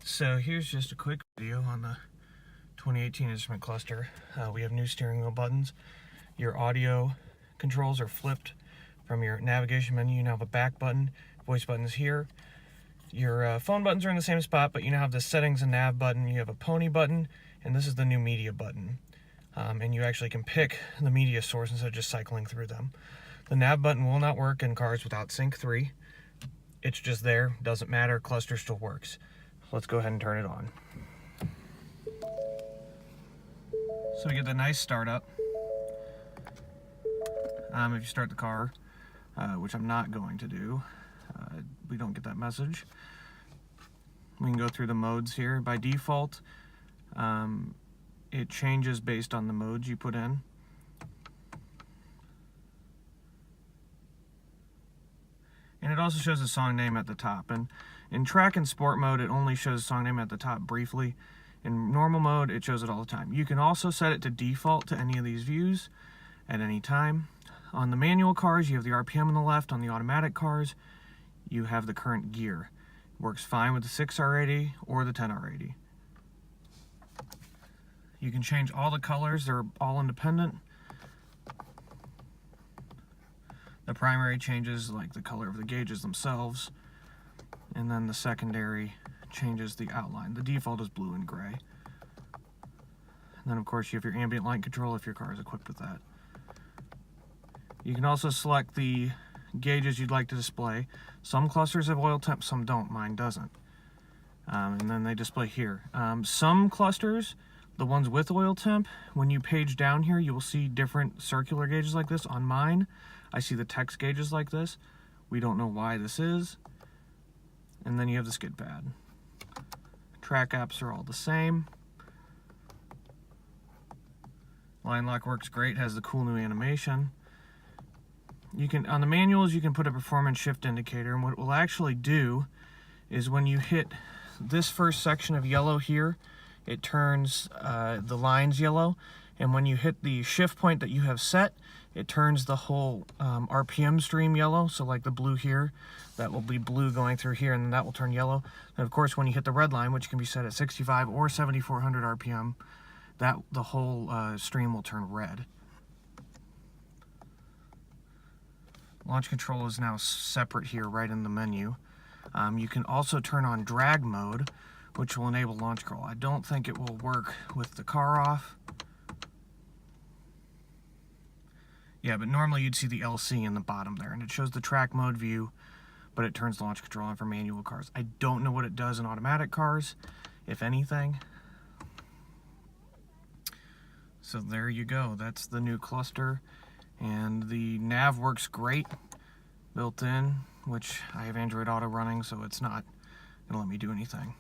So here's just a quick video on the 2018 instrument cluster. We have new steering wheel buttons. Your audio controls are flipped from your navigation menu. You now have a back button, voice buttons here. Your phone buttons are in the same spot, but you now have the settings and nav button. You have a pony button, and this is the new media button. And you actually can pick the media source instead of just cycling through them. The nav button will not work in cars without Sync 3. It's just there, doesn't matter, cluster still works. Let's go ahead and turn it on. So we get the nice startup. If you start the car, which I'm not going to do, we don't get that message. We can go through the modes here. By default, it changes based on the modes you put in. And it also shows the song name at the top. And in track and sport mode, it only shows the song name at the top briefly. In normal mode, it shows it all the time. You can also set it to default to any of these views at any time. On the manual cars, you have the RPM on the left. On the automatic cars, you have the current gear. It works fine with the 6R80 or the 10R80. You can change all the colors. They're all independent. The primary changes like the color of the gauges themselves, and then the secondary changes the outline. The default is blue and gray. And then of course you have your ambient light control if your car is equipped with that. You can also select the gauges you'd like to display. Some clusters have oil temp, some don't. Mine doesn't. And then they display here. Some clusters, the ones with oil temp, when you page down here, you will see different circular gauges like this. On mine, I see the text gauges like this. We don't know why this is. And then you have the skid pad. Track apps are all the same. Line lock works great, has the cool new animation. You can, on the manuals, you can put a performance shift indicator, and what it will actually do is when you hit this first section of yellow here, it turns the lines yellow, and when you hit the shift point that you have set, it turns the whole RPM stream yellow. So like the blue here, that will be blue going through here, and then that will turn yellow. And of course, when you hit the red line, which can be set at 65 or 7400 RPM, that the whole stream will turn red. Launch control is now separate here, right in the menu. You can also turn on drag mode, which will enable launch control. I don't think it will work with the car off. Yeah, but normally you'd see the LC in the bottom there, and it shows the track mode view, but it turns launch control on for manual cars. I don't know what it does in automatic cars, if anything. So there you go. That's the new cluster, and the nav works great, built in, which I have Android Auto running, so it's not going to let me do anything.